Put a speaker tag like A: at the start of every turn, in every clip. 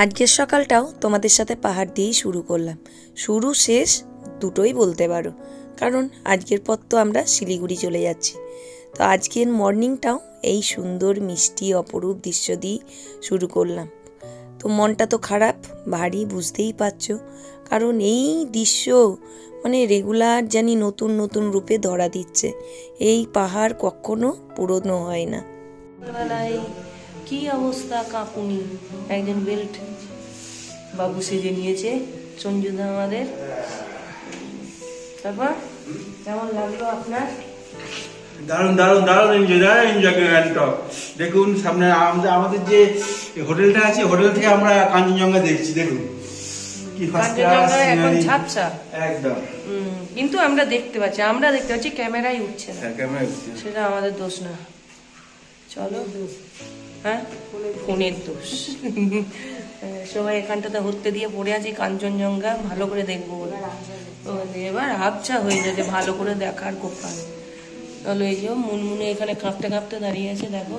A: আজকের সকালটাও তোমাদের সাথে পাহাড় দিয়েই শুরু করলাম। শুরু শেষ দুটোই বলতে পারো, কারণ আজকের পর তো আমরা শিলিগুড়ি চলে যাচ্ছি। তো আজকের মর্নিংটাও এই সুন্দর মিষ্টি অপরূপ দৃশ্য দিয়ে শুরু করলাম। তো মনটা তো খারাপ ভারী, বুঝতেই পারছো, কারণ এই দৃশ্য মানে রেগুলার জানি নতুন নতুন রূপে ধরা দিচ্ছে। এই পাহাড় কখনো পুরনো হয় না। কি অবস্থা কাঁপুনি, একজন বেল্ট বাবু সেজে নিয়েছে সঞ্জুদা আমাদের। তারপর কেমন লাগলো আপনার?
B: দারুণ দারুণ দারুণ এনজয় গ্যাংটক। দেখুন সামনে আমাদের যে হোটেলটা আছে, হোটেল থেকে আমরা কাঞ্চনজঙ্ঘা দেখছি। দেখুন কি ফার্স্ট ক্লাস
A: এখন ঝাপসা
B: একদম,
A: কিন্তু আমরা দেখতে পাচ্ছি ক্যামেরায় উঠছে না,
B: ক্যামেরায় উঠছে,
A: সেটা আমাদের দোষ না। চলো, হ্যাঁ ফোনের দোষ। সবাই এখানটাতে হতে দিয়ে পড়ে আছি কাঞ্চনজঙ্ঘা ভালো করে দেখবো বলে। এবার আবছা হয়ে যাচ্ছে ভালো করে দেখার কোপাল। চলো, এই যে মুনমুনে এখানে কাঁপতে কাঁপতে দাঁড়িয়ে আছে, দেখো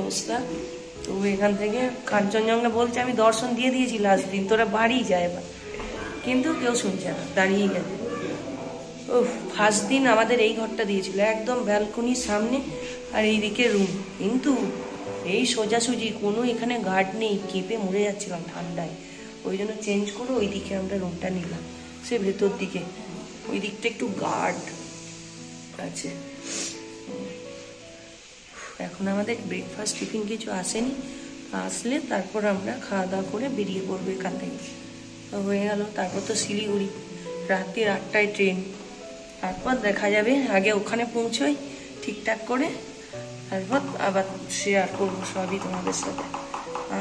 A: অবস্থা। তো এখান থেকে কাঞ্চনজঙ্ঘা বলছে আমি দর্শন দিয়ে দিয়েছি লাস্ট দিন, তোরা বাড়ি যায় এবার, কিন্তু কেউ শুনছে না, দাঁড়িয়ে গেছে। ও ফার্স্ট দিন আমাদের এই ঘরটা দিয়েছিল একদম ব্যালকনির সামনে, আর এইদিকে রুম, কিন্তু এই সোজাসুজি কোনো এখানে গার্ড নেই, কেঁপে মরে যাচ্ছিলাম ঠান্ডায়। ওই জন্য চেঞ্জ করে ওই দিকে আমরা রুমটা নিলাম, সে ভেতর দিকে, ওই দিকটা একটু গার্ড আছে। এখন আমাদের ব্রেকফাস্ট টিফিন কিছু আসেনি, আসলে তারপর আমরা খাওয়া দাওয়া করে বেরিয়ে পড়বো এখান থেকে। হয়ে গেল, তারপর তো শিলিগুড়ি, রাত্রি 8টায় ট্রেন, তারপর দেখা যাবে। আগে ওখানে পৌঁছোই ঠিকঠাক করে, তারপর আবার শেয়ার করবো সবই তোমাদের সাথে।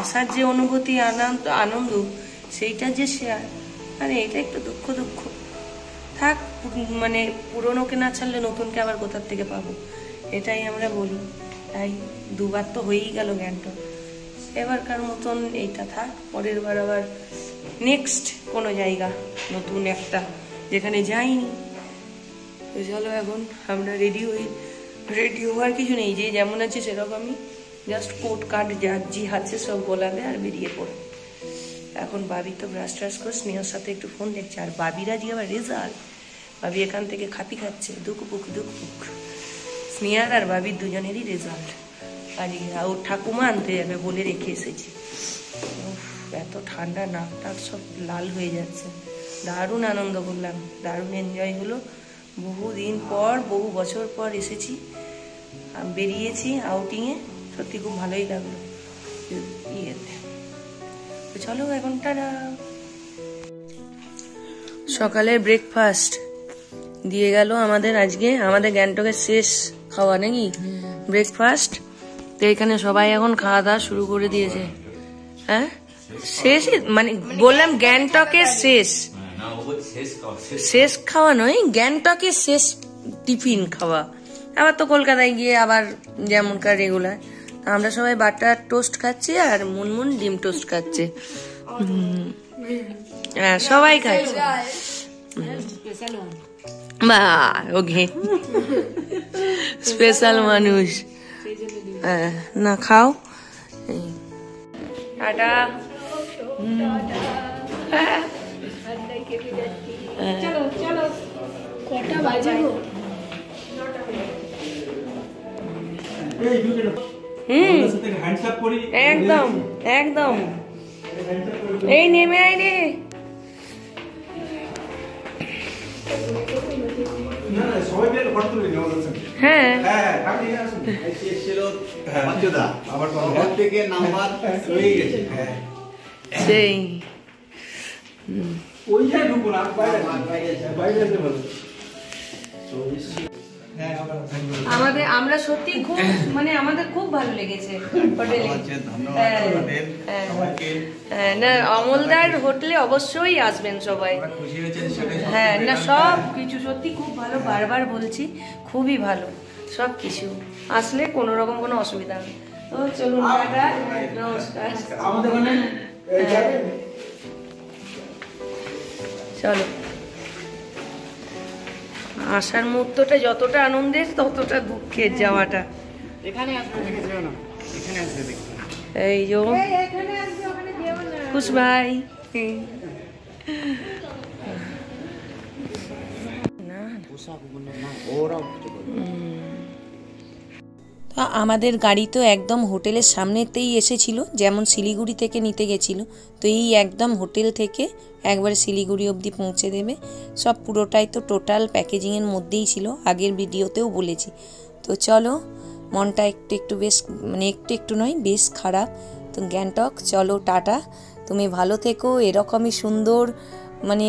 A: আসার যে অনুভূতি, আনন্দ, সেইটা যে শেয়ার, আরে এটা একটু দুঃখ থাক, মানে পুরোনোকে না ছাড়লে নতুনকে আবার কোথার থেকে পাবো, এটাই আমরা বলি। তাই দুবার তো হয়েই গেল গ্যাংটক, এবারকার মতন এইটা থাক, পরের বার আবার নেক্সট কোনো জায়গা নতুন একটা যেখানে যাইনি। তো চলো, এখন আমরা রেডি হওয়ার কিছু নেই, যে যেমন আছে সেরকমই, জাস্ট কোট কাট যার জি আছে সব গোলাবে আর বেরিয়ে পড়ে। এখন বাবি তো ব্রাশ ট্রাশ করে স্নেহার সাথে একটু ফোন দেখছে, আর বাবিরা যে আবার রেজাল্ট, বাবি এখান থেকে খাপি খাচ্ছে, দুকুপুক। স্নেহার আর বাবির দুজনেরই রেজাল্ট, আর ওর ঠাকুমা আনতে যাবে বলে রেখে এসেছি। এত ঠান্ডা, নাক টাক সব লাল হয়ে যাচ্ছে। দারুণ আনন্দ করলাম, দারুণ এনজয় হলো। বহুদিন পর, বহু বছর পর এসেছি, বেরিয়েছি আউটিংয়ে, সত্যি খুব ভালোই লাগলো। চলো এখন টাটা। সকালের ব্রেকফাস্ট দিয়ে গেল আমাদের, আজকে আমাদের গ্যাংটকের শেষ খাওয়া নাকি ব্রেকফাস্ট। তো এখানে সবাই এখন খাওয়া দাওয়া শুরু করে দিয়েছে। হ্যাঁ শেষ, মানে বললাম গ্যাংটকের শেষ খাওয়া নয়, গ্যাংটকের শেষ টিফিন খাওয়া। আবার তো কলকাতায় গিয়ে আবার যেমনকার রেগুলার, আমরা সবাই বাটার টোস্ট খাচ্ছি আর মুনমুন ডিম টোস্ট খাচ্ছে। হ্যাঁ সবাই খাচ্ছে। বা ওকে স্পেশাল মানুষ। না খাও, টাটা। একদম একদম, এই নেমে আয় রে। হ্যাঁ সেই আমরা সত্যি খুব, মানে আমাদের খুব ভালো লেগেছে হোটেলে। না অমলদার হোটেলে অবশ্যই আসবেন সবাই। হ্যাঁ না সব কিছু সত্যি খুব ভালো, বারবার বলছি খুবই ভালো সব কিছু, আসলে কোনো রকম কোনো অসুবিধা নেই। তো চলুন, নমস্কার। চলো, আসার মুহূর্তটা যতটা আনন্দের ততটা দুঃখের যাওয়াটা। এই যে খুশ ভাই। আমাদের গাড়ি তো একদম হোটেলের সামনেতেই এসেছিল, যেমন শিলিগুড়ি থেকে নিতে গেছিলো, তো এই একদম হোটেল থেকে একবারে শিলিগুড়ি অবধি পৌঁছে দেবে। সব পুরোটাই তো টোটাল প্যাকেজিংয়ের মধ্যেই ছিল, আগের ভিডিওতেও বলেছি। তো চলো, মনটা একটু একটু বেশ, মানে একটু একটু নয়, বেশ খারাপ। তো গ্যাংটক চলো, টাটা, তুমি ভালো থেকো, এরকমই সুন্দর, মানে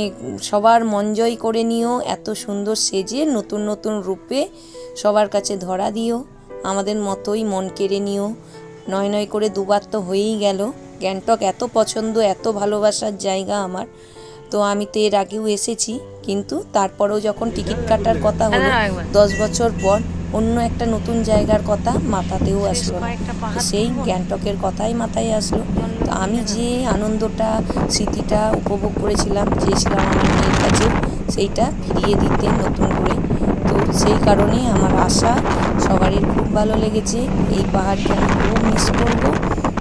A: সবার মন জয় করে নিও, এত সুন্দর সেজে নতুন নতুন রূপে সবার কাছে ধরা দিও, আমাদের মতোই মন কেড়ে নিও। নয় নয় করে দুবার তো হয়েই গেল। গ্যাংটক এত পছন্দ, এত ভালোবাসার জায়গা আমার। তো আমি তো এর আগেও এসেছি, কিন্তু তারপরেও যখন টিকিট কাটার কথা হলো 10 বছর পর, অন্য একটা নতুন জায়গার কথা মাথাতেও আসলো না। তো সেই গ্যাংটকের কথাই মাথায় আসলো। তো আমি যে আনন্দটা, স্মৃতিটা উপভোগ করেছিলাম, চেয়েছিলাম আমার মেয়ের কাছে সেইটা ফিরিয়ে দিতে নতুন করে। তো সেই কারণেই আমার আশা, সবারই খুব ভালো লেগেছে। এই পাহাড়কে আমি খুব মিস করবো।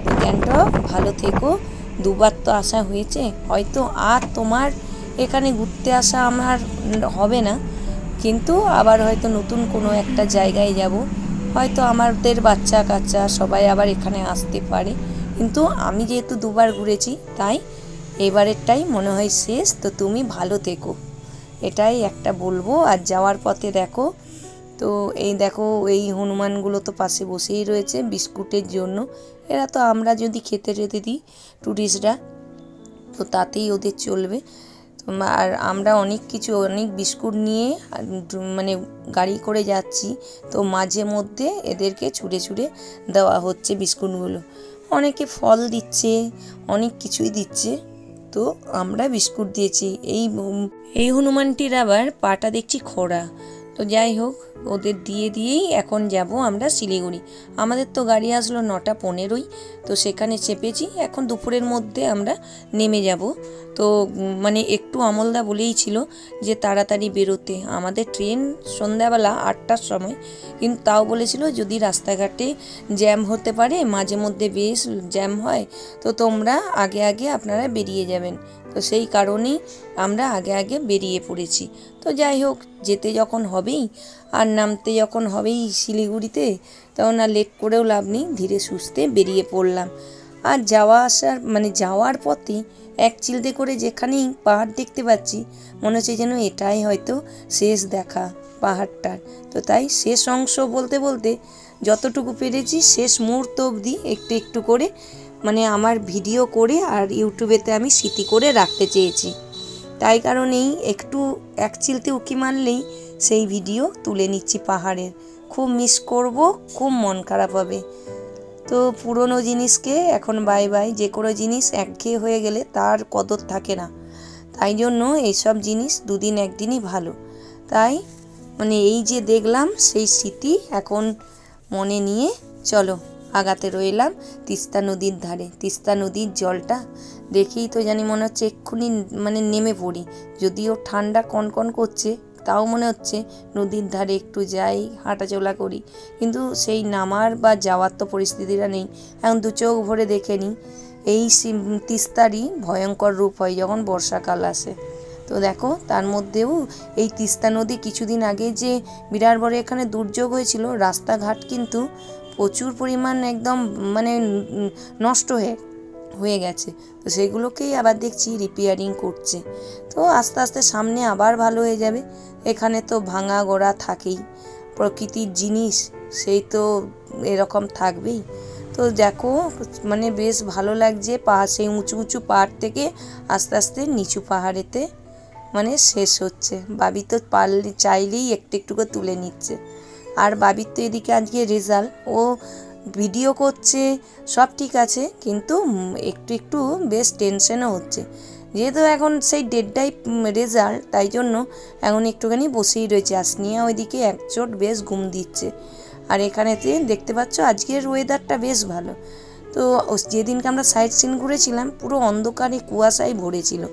A: তো গ্যাংটক ভালো থেকো। দুবার তো আসা হয়েছে, হয়তো আর তোমার এখানে ঘুরতে আসা আমার হবে না, কিন্তু আবার হয়তো নতুন কোনো একটা জায়গায় যাব, হয়তো আমাদের বাচ্চা কাচ্চা সবাই আবার এখানে আসতে পারে। কিন্তু আমি যেহেতু দুবার ঘুরেছি, তাই এবারেরটাই মনে হয় শেষ। তো তুমি ভালো থেকো, এটাই একটা বলবো। আর যাওয়ার পথে দেখো, তো এই দেখো, এই হনুমানগুলো তো পাশে বসেই রয়েছে বিস্কুটের জন্য। এরা তো আমরা যদি খেতে টেতে দিই টুরিস্টরা, তো তাতেই ওদের চলবে। আর আমরা অনেক বিস্কুট নিয়ে মানে গাড়ি করে যাচ্ছি, তো মাঝে মধ্যে এদেরকে ছুঁড়ে ছুঁড়ে দেওয়া হচ্ছে বিস্কুটগুলো। অনেকে ফল দিচ্ছে, অনেক কিছুই দিচ্ছে, তো আমরা বিস্কুট দিয়েছি। এই হনুমানটির আবার পাটা দেখছি খোড়া। তো যাই হোক, ওদের দিয়েই এখন যাব আমরা শিলিগুড়ি। আমাদের তো গাড়ি আসলো 9টা 15, তো সেখানে চেপেছি। এখন দুপুরের মধ্যে আমরা নেমে যাব। তো মানে একটু অমলদা বলেই ছিল যে তাড়াতাড়ি বেরোতে, আমাদের ট্রেন সন্ধ্যাবেলা 8টার সময়, কিন্তু তাও বলেছিল যদি রাস্তাঘাটে জ্যাম হতে পারে, মাঝে মধ্যে বেশ জ্যাম হয়, তো তোমরা আগে আগে আপনারা বেরিয়ে যাবেন। তো সেই কারণেই আমরা আগে আগে বেরিয়ে পড়েছি। তো যাই হোক, যেতে যখন হবেই আর নামতে যখন হবেই শিলিগুড়িতে, তখন আর লেট করেও লাভ নেই, ধীরে সুস্থে বেরিয়ে পড়লাম। আর যাওয়ার পথে এক চিলতে করে যেখানেই পাহাড় দেখতে পাচ্ছি, মনে হচ্ছে যেন এটাই হয়তো শেষ দেখা পাহাড়টার। তো তাই শেষ অংশ বলতে বলতে যতটুকু পেরেছি শেষ মুহূর্ত অবধি একটু একটু করে মানে আমার ভিডিও করে আর ইউটিউবেতে আমি স্মৃতি করে রাখতে চেয়েছি। তাই কারণেই একটু এক চিলতে উঁকি মারলেই সেই ভিডিও তুলে নিচ্ছি পাহাড়ের। খুব মিস করব, খুব মন খারাপ হবে। তো পুরনো জিনিসকে এখন বাই বাই। যে কোনো জিনিস একঘেয়ে হয়ে গেলে তার কদর থাকে না, তাই জন্য এইসব জিনিস দুদিন একদিনই ভালো। তাই মানে এই যে দেখলাম সেই স্মৃতি এখন মনে নিয়ে চলো আগাতে রইলাম তিস্তা নদীর ধারে। তিস্তা নদীর জলটা দেখেই তো জানি মনে হচ্ছে এক্ষুনি মানে নেমে পড়ি। যদিও ঠান্ডা কনকন করছে, তাও মনে হচ্ছে নদীর ধারে একটু যাই, হাঁটাচলা করি, কিন্তু সেই নামার বা যাওয়ার তো পরিস্থিতিটা নেই। এখন দু চোখ ভরে দেখে নিই, এই তিস্তারই ভয়ঙ্কর রূপ হয় যখন বর্ষাকাল আসে। তো দেখো, তার মধ্যেও এই তিস্তা নদী কিছুদিন আগে যে বিরাট বড় এখানে দুর্যোগ হয়েছিল, রাস্তাঘাট কিন্তু প্রচুর পরিমাণ একদম মানে নষ্ট হয়ে গেছে। তো সেগুলোকেই আবার দেখছি রিপেয়ারিং করছে। তো আস্তে আস্তে সামনে আবার ভালো হয়ে যাবে। এখানে তো ভাঙা গোড়া থাকেই, প্রকৃতির জিনিস সেই তো এরকম থাকবেই। তো দেখো মানে বেশ ভালো লাগছে, সেই উঁচু উঁচু পাহাড় থেকে আস্তে আস্তে নিচু পাহাড়েতে মানে শেষ হচ্ছে। বাবি তো চাইলেই একটু একটু করে তুলে নিচ্ছে। আর বাবির তো এদিকে আজকে রেজাল্ট, ও ভিডিও করছে, সব ঠিক আছে, কিন্তু একটু একটু বেশ টেনশনও হচ্ছে, যেহেতু এখন সেই ডেটটাই রেজাল্ট, তাই জন্য এখন একটুখানি বসেই রয়েছে। আসনিয়া ওইদিকে একচোট বেশ ঘুম দিচ্ছে। আর এখানেতে দেখতে পাচ্ছ আজকের ওয়েদারটা বেশ ভালো। তো যেদিনকে আমরা সাইট সিন ঘুরেছিলাম পুরো অন্ধকারে কুয়াশায় ভরেছিল।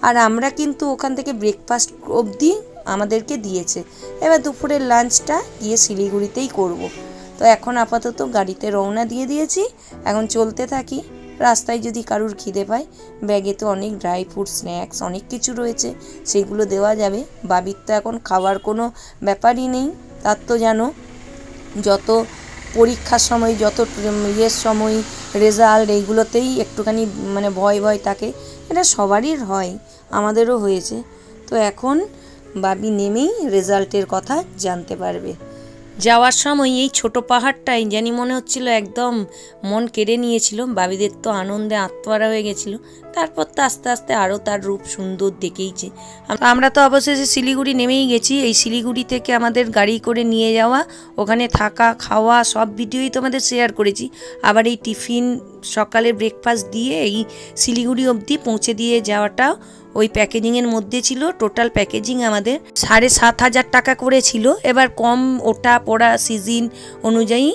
A: আর আমরা কিন্তু ওখান থেকে ব্রেকফাস্ট অবধি আমাদেরকে দিয়েছে। এবার দুপুরের লাঞ্চটা গিয়ে শিলিগুড়িতেই করব। তো এখন আপাতত গাড়িতে রওনা দিয়ে দিয়েছি, এখন চলতে থাকি। রাস্তায় যদি কারুর খিদে পায়, ব্যাগে তো অনেক ড্রাই ফ্রুট, স্ন্যাক্স অনেক কিছু রয়েছে, সেগুলো দেওয়া যাবে। বাবির তো এখন খাওয়ার কোনো ব্যাপারই নেই, তার তো জানো যত পরীক্ষার সময়, যত ইয়ের সময়, রেজাল্ট, এইগুলোতেই একটুখানি মানে ভয় ভয় থাকে। এটা সবারই হয়, আমাদেরও হয়েছে। তো এখন বাবি নেমেই রেজাল্টের কথা জানতে পারবে। যাওয়ার সময় এই ছোট পাহাড়টাই জানি মনে হচ্ছিল একদম মন কেড়ে নিয়েছিল। বাবিদের তো আনন্দে আত্মহারা হয়ে গেছিল। তারপর তো আস্তে আস্তে আরও তার রূপ সুন্দর দেখেইছে। আমরা তো অবশেষে শিলিগুড়ি নেমেই গেছি। এই শিলিগুড়ি থেকে আমাদের গাড়ি করে নিয়ে যাওয়া, ওখানে থাকা খাওয়া সব ভিডিওই তোমাদের শেয়ার করেছি। আবার এই টিফিন সকালে ব্রেকফাস্ট দিয়ে এই শিলিগুড়ি অবধি পৌঁছে দিয়ে যাওয়াটাও ওই প্যাকেজিংয়ের মধ্যে ছিল। টোটাল প্যাকেজিং আমাদের 7,500 টাকা করে ছিল। এবার কম ওঠা পড়া সিজন অনুযায়ী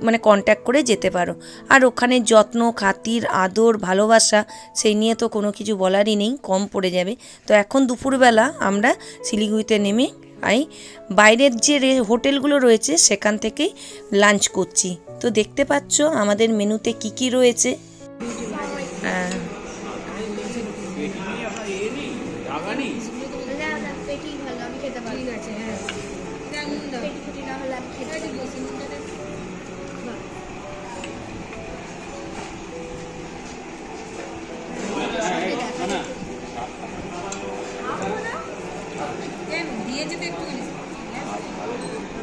A: মানে কন্ট্যাক্ট করে যেতে পারো। আর ওখানে যত্ন খাতির আদর ভালোবাসা সেই নিয়ে তো কোনো কিছু বলারই নেই, কম পড়ে যাবে। তো এখন দুপুরবেলা আমরা শিলিগুড়িতে নেমে বাইরের যে হোটেলগুলো রয়েছে সেখান থেকেই লাঞ্চ করছি। তো দেখতে পাচ্ছ আমাদের মেনুতে কি কি রয়েছে। হ্যাঁ,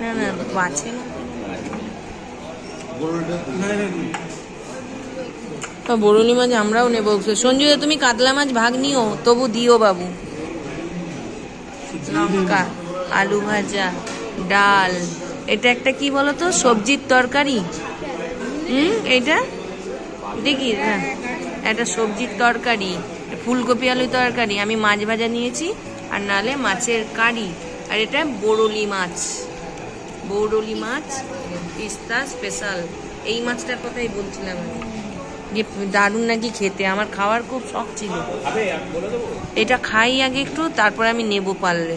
A: না না আছে না বরুণী মাছ আমরাও নেব। সঞ্জয় তুমি কাতলা মাছ ভাগ নিও, তবু দিও বাবু। লঙ্কা, আলু ভাজা, ডাল, এটা একটা কি বলতো সবজির তরকারি। এইটা দেখি, হ্যাঁ একটা সবজির তরকারি, ফুলকপি আলু তরকারি। আমি মাছ ভাজা নিয়েছি, আর নালে মাছের কারি। আর এটা বরলি মাছ, বৌরলি মাছ তিস্তা স্পেশাল। এই মাছটার কথাই বলছিলাম আমি, যে দারুণ নাকি খেতে। আমার খাওয়ার খুব শখ ছিল। এটা খাই আগে একটু, তারপরে আমি নেব পারলে।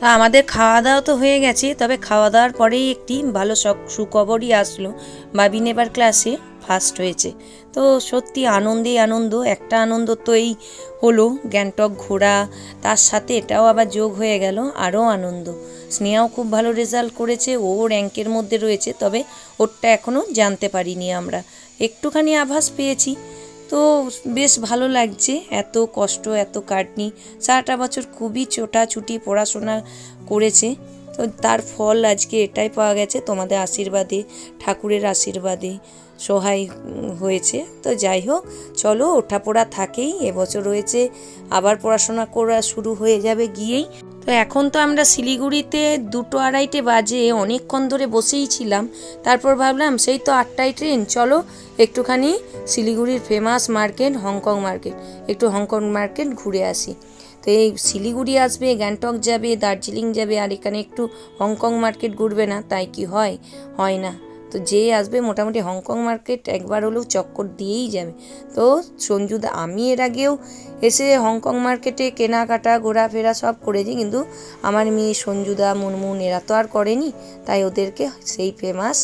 A: তা আমাদের খাওয়া দাওয়া তো হয়ে গেছে, তবে খাওয়া দাওয়ার পরেই একটি ভালো সুখবরই আসলো। বাবি নেবার ক্লাসে ফার্স্ট হয়েছে। তো সত্যি আনন্দে আনন্দ। একটা আনন্দ তো এই হলো গ্যাংটক ঘোরা, তার সাথে এটাও আবার যোগ হয়ে গেল আরও আনন্দ। স্নেহাও খুব ভালো রেজাল্ট করেছে, ও র্যাঙ্কের মধ্যে রয়েছে, তবে ওরটা এখনও জানতে পারিনি আমরা, একটুখানি আভাস পেয়েছি। তো বেশ ভালো লাগছে, এত কষ্ট এত খাটনি, সারাটা বছর খুবই ছোটাছুটি পড়াশোনা করেছে। তো তার ফল আজকে এটাই পাওয়া গেছে, তোমাদের আশীর্বাদে, ঠাকুরের আশীর্বাদে সহায় হয়েছে। তো যাই হোক, চলো ওঠাপড়া থাকেই, এবছর রয়েছে, আবার পড়াশোনা করা শুরু হয়ে যাবে গিয়েই। তো এখন তো আমরা শিলিগুড়িতে 2-2:30 বাজে, অনেকক্ষণ ধরে বসেই ছিলাম। তারপর ভাবলাম সেই তো 8টায় ট্রেন, চলো একটুখানি শিলিগুড়ির ফেমাস মার্কেট হংকং মার্কেট, একটু হংকং মার্কেট ঘুরে আসি। তো এই শিলিগুড়ি আসবে, গ্যাংটক যাবে, দার্জিলিং যাবে, আর এখানে একটু হংকং মার্কেট ঘুরবে না, তাই কি হয়? হয় না। তো যে আসবে মোটামুটি হংকং মার্কেট একবার হলেও চক্কর দিয়েই যাবে। তো সঞ্জুদা, আমি এর আগেও এসে হংকং মার্কেটে কেনাকাটা ঘোরাফেরা সব করেছি, কিন্তু আমার মেয়ে সঞ্জুদা মুনমুন এরা তো আর করেনি, তাই ওদেরকে সেই ফেমাস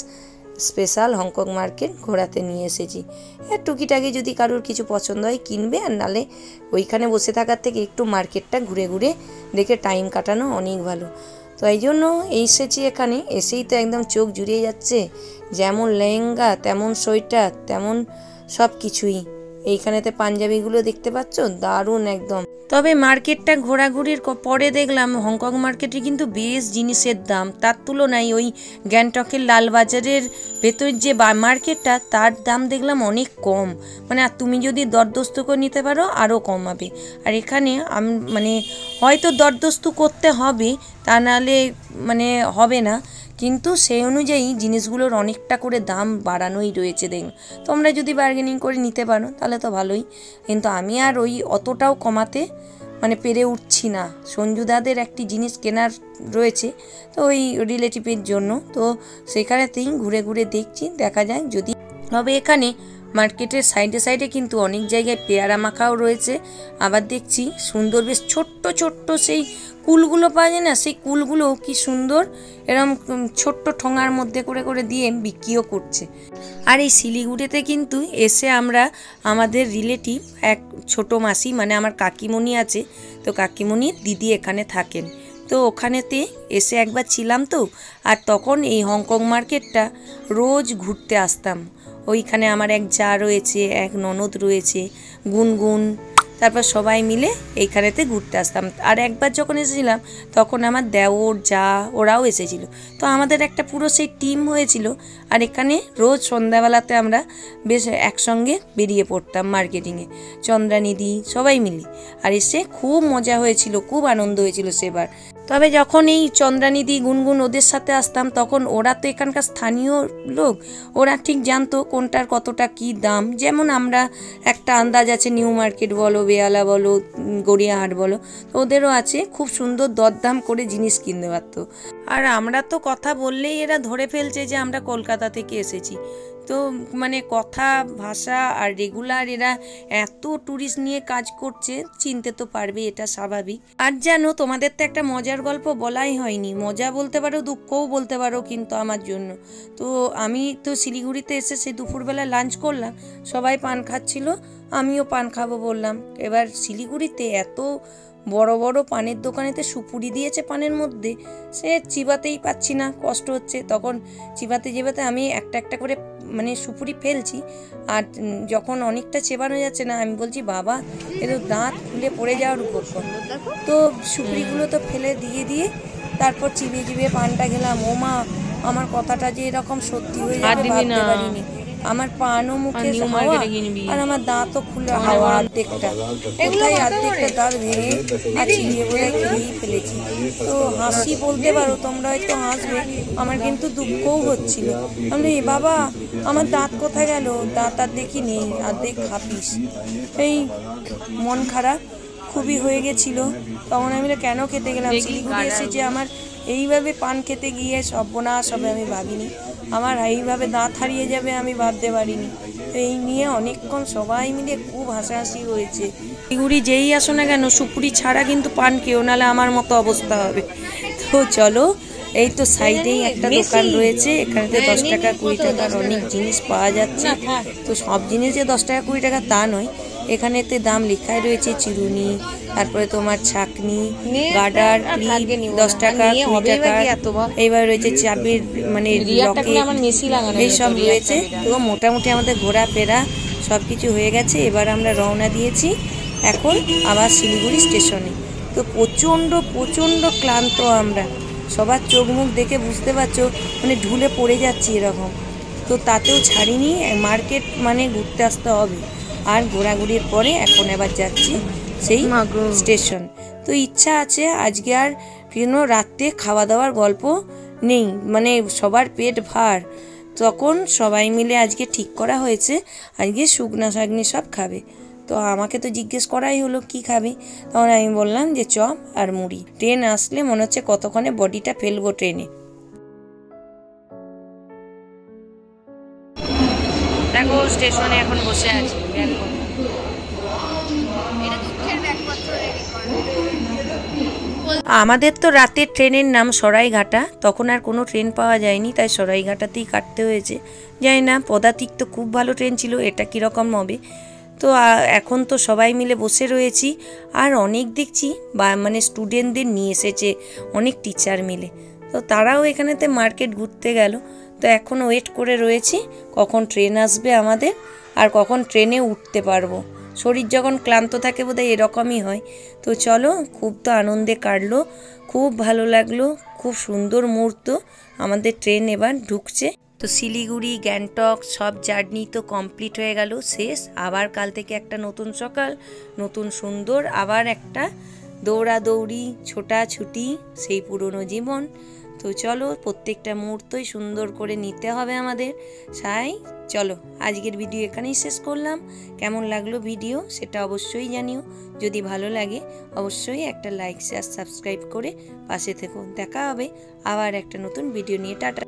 A: স্পেশাল হংকং মার্কেট ঘোরাতে নিয়ে এসেছি। টুকিটাকি যদি কারোর কিছু পছন্দ হয় কিনবে, আর নালে ওইখানে বসে থাকার থেকে একটু মার্কেটটা ঘুরে ঘুরে দেখে টাইম কাটানো অনেক ভালো। তো এই জন্য এসেছি এখানে, এসেই তো একদম চোখ জুড়িয়ে যাচ্ছে, যেমন লেহেঙ্গা তেমন সোয়েটার তেমন সব কিছুই। এইখানেতে পাঞ্জাবিগুলো দেখতে পাচ্ছ, দারুণ একদম। তবে মার্কেটটা ঘোরাঘুরির পরে দেখলাম হংকং মার্কেটে কিন্তু বেশ জিনিসের দাম, তার তুলনায় ওই গ্যাংটকের লালবাজারের ভেতর যে মার্কেটটা তার দাম দেখলাম অনেক কম। মানে তুমি যদি দরদস্ত করে নিতে পারো আরও কমাবে। আর এখানে মানে হয়তো দরদস্ত করতে হবে, তা নাহলে মানে হবে না, কিন্তু সেই অনুযায়ী জিনিসগুলোর অনেকটা করে দাম বাড়ানোই রয়েছে। দেখুন, তোমরা যদি বার্গেনিং করে নিতে পারো তাহলে তো ভালোই, কিন্তু আমি আর ওই অতটাও কমাতে মানে পেরে উঠছি না। সঞ্জুদাদের একটি জিনিস কেনার রয়েছে, তো ওই রিলেটিভের জন্য, তো সেখানেতেই ঘুরে ঘুরে দেখছি, দেখা যায় যদি হবে। এখানে মার্কেটের সাইডে সাইডে কিন্তু অনেক জায়গায় পেয়ারা মাখাও রয়েছে, আবার দেখছি সুন্দর বেশ ছোট্ট ছোট্ট সেই কুলগুলো পাওয়া যায় না, সেই কুলগুলো কি সুন্দর এরকম ছোট্ট ঠোঙার মধ্যে করে করে দিয়ে বিক্রিও করছে। আর এই শিলিগুড়িতে কিন্তু এসে আমরা আমাদের রিলেটিভ এক ছোট মাসি মানে আমার কাকিমণি আছে, তো কাকিমণির দিদি এখানে থাকেন, তো ওখানেতে এসে একবার ছিলাম তো। আর তখন এই হংকং মার্কেটটা রোজ ঘুরতে আসতাম। ওইখানে আমার এক যা রয়েছে, এক ননদ রয়েছে, গুনগুন, তারপর সবাই মিলে এইখানেতে ঘুরতে আসতাম। আর একবার যখন এসেছিলাম তখন আমার দেওর যা ওরাও এসেছিলো, তো আমাদের একটা পুরো সেই টিম হয়েছিল। আর এখানে রোজ সন্ধ্যাবেলাতে আমরা বেশ একসঙ্গে বেরিয়ে পড়তাম মার্কেটিংয়ে, চন্দ্রানিধি সবাই মিলে। আর এসে খুব মজা হয়েছিল, খুব আনন্দ হয়েছিল সেবার। তবে যখন এই চন্দ্রানিধি গুনগুন ওদের সাথে আসতাম তখন ওরা তো এখানকার স্থানীয় লোক, ওরা ঠিক জানতো কোনটার কতটা কি দাম। যেমন আমরা একটা আন্দাজ আছে, নিউ মার্কেট বলো, বেয়ালা বলো, গড়িয়াহাট বলো, তো ওদেরও আছে, খুব সুন্দর দরদাম করে জিনিস কিনতে পারতো। আর আমরা তো কথা বললেই এরা ধরে ফেলছে যে আমরা কলকাতা থেকে এসেছি। তো মানে কথা ভাষা আর রেগুলার এরা এত ট্যুরিস্ট নিয়ে কাজ করছে, চিনতে তো পারবে, এটা স্বাভাবিক। আর জানো, তোমাদের তো একটা মজার গল্প বলাই হয়নি, মজা বলতে পারো দুঃখও বলতে পারো কিন্তু আমার জন্য। তো আমি তো শিলিগুড়িতে এসে সেই দুপুরবেলা লাঞ্চ করলাম, সবাই পান খাচ্ছিল, আমিও পান খাবো বললাম। এবার শিলিগুড়িতে এত বড় বড় পানের দোকানেতে সুপুরি দিয়েছে পানের মধ্যে, সে চিবাতেই পাচ্ছি না, কষ্ট হচ্ছে। তখন চিবাতে চিবাতে আমি একটা একটা করে মানে সুপুরি ফেলছি, আর যখন অনেকটা চেবানো যাচ্ছে না, আমি বলছি বাবা এ তো দাঁত খুলে পড়ে যাওয়ার উপক্রম। তো সুপুরিগুলো তো ফেলে দিয়ে দিয়ে তারপর চিবিয়ে চিবিয়ে পানটা গেলাম। ও মা, আমার কথাটা যে এরকম সত্যি হয়ে যাবে ভাবতে পারিনি। আমার পানও মুখে হাওয়া, আর আমার দাঁতও খুলে হাওয়া অর্ধেকটা, কোথায় অর্ধেকটা দাঁত ভেঙে আর চিবিয়ে বলে খেয়েই ফেলেছি। তো হাসি বলতে পারো, তোমরা হয়তো হাসবে, আমার কিন্তু দুঃখও হচ্ছিল। আমি বাবা আমার দাঁত কোথায় গেল, দাঁত আর দেখি নেই, অর্ধেক খাপিস। এই মন খারাপ খুবই হয়ে গেছিল। তখন আমি কেন খেতে গেলাম, শিলিগুড়ি এসে যে আমার এইভাবে পান খেতে গিয়ে সর্বনাশ হবে আমি ভাবিনি, আমার এইভাবে দাঁত হারিয়ে যাবে আমি ভাবতে পারিনি। এই নিয়ে অনেকক্ষণ সবাই মিলে খুব হাসাহাসি হয়েছে। শিলিগুড়ি যেই আসো না কেন সুপুরি ছাড়া কিন্তু পান খেও, নাহলে আমার মতো অবস্থা হবে। তো চলো, এই তো সাইডেই একটা দোকান রয়েছে, এখানেতে 10 টাকা 20 টাকার অনেক জিনিস পাওয়া যাচ্ছে। তো সব জিনিস যে 10 টাকা 20 টাকা তা নয়, এখানেতে দাম লেখাই রয়েছে, চিরুনি, তারপরে তোমার ছাকনি, গার্ডার, ক্লিপ 10 টাকা 20 টাকা, এইবার রয়েছে চাবির মানে লকেট, এইসব রয়েছে। তো মোটামুটি আমাদের ঘোরাফেরা সব কিছু হয়ে গেছে। এবার আমরা রওনা দিয়েছি এখন আবার শিলিগুড়ি স্টেশনে। তো প্রচণ্ড প্রচণ্ড ক্লান্ত আমরা, সবার চোখ মুখ দেখে বুঝতে পারছো মানে ঢুলে পড়ে যাচ্ছি এরকম। তো তাতেও ছাড়িনি, মার্কেট মানে ঘুরতে আসতে হবে। আর ঘোরাঘুরির পরে এখন আবার যাচ্ছি সেই স্টেশন। তো ইচ্ছা আছে আজকে আর কেন রাত্রে খাওয়া দাওয়ার গল্প নেই, মানে সবার পেট ভার। তখন সবাই মিলে আজকে ঠিক করা হয়েছে আজকে শুকনা শাকনি সব খাবে। তো আমাকে তো জিজ্ঞেস করাই হলো কি খাবে, তখন আমি বললাম যে চপ আর মুড়ি। ট্রেন আসলে মনে হচ্ছে কতক্ষণে বডিটা ফেলবো ট্রেনে। দেখো স্টেশনে এখন বসে আছি, আমাদের তো রাতের ট্রেনের নাম সরাইঘাটা, তখন আর কোনো ট্রেন পাওয়া যায়নি, তাই সরাইঘাটাতেই কাটতে হয়েছে। জানি না পদাতিক তো খুব ভালো ট্রেন ছিল, এটা কীরকম হবে। তো এখন তো সবাই মিলে বসে রয়েছি। আর অনেক দেখছি বা মানে স্টুডেন্টদের নিয়ে এসেছে অনেক টিচার মিলে, তো তারাও এখানেতে মার্কেট ঘুরতে গেল। তো এখন ওয়েট করে রয়েছি কখন ট্রেন আসবে আমাদের আর কখন ট্রেনে উঠতে পারবো। শরীর যখন ক্লান্ত থাকে বোধহয় এরকমই হয়। তো চলো, খুব তো আনন্দে কাটলো, খুব ভালো লাগলো, খুব সুন্দর মুহূর্ত। আমাদের ট্রেন এবার ঢুকছে। তো শিলিগুড়ি গ্যাংটক সব জার্নি তো কমপ্লিট হয়ে গেল, শেষ। আবার কাল থেকে একটা নতুন সকাল, নতুন সুন্দর আবার একটা দৌড়াদৌড়ি ছোটাছুটি, সেই পুরনো জীবন। তো চলো, প্রত্যেকটা মুহূর্তই সুন্দর করে নিতে হবে আমাদের। চলো আজকের ভিডিও এখানেই শেষ করলাম। কেমন লাগলো ভিডিও সেটা অবশ্যই জানিও। যদি ভালো লাগে অবশ্যই একটা লাইক শেয়ার সাবস্ক্রাইব করে পাশে থেকো। দেখা হবে আবার একটা নতুন ভিডিও নিয়ে। টাটা।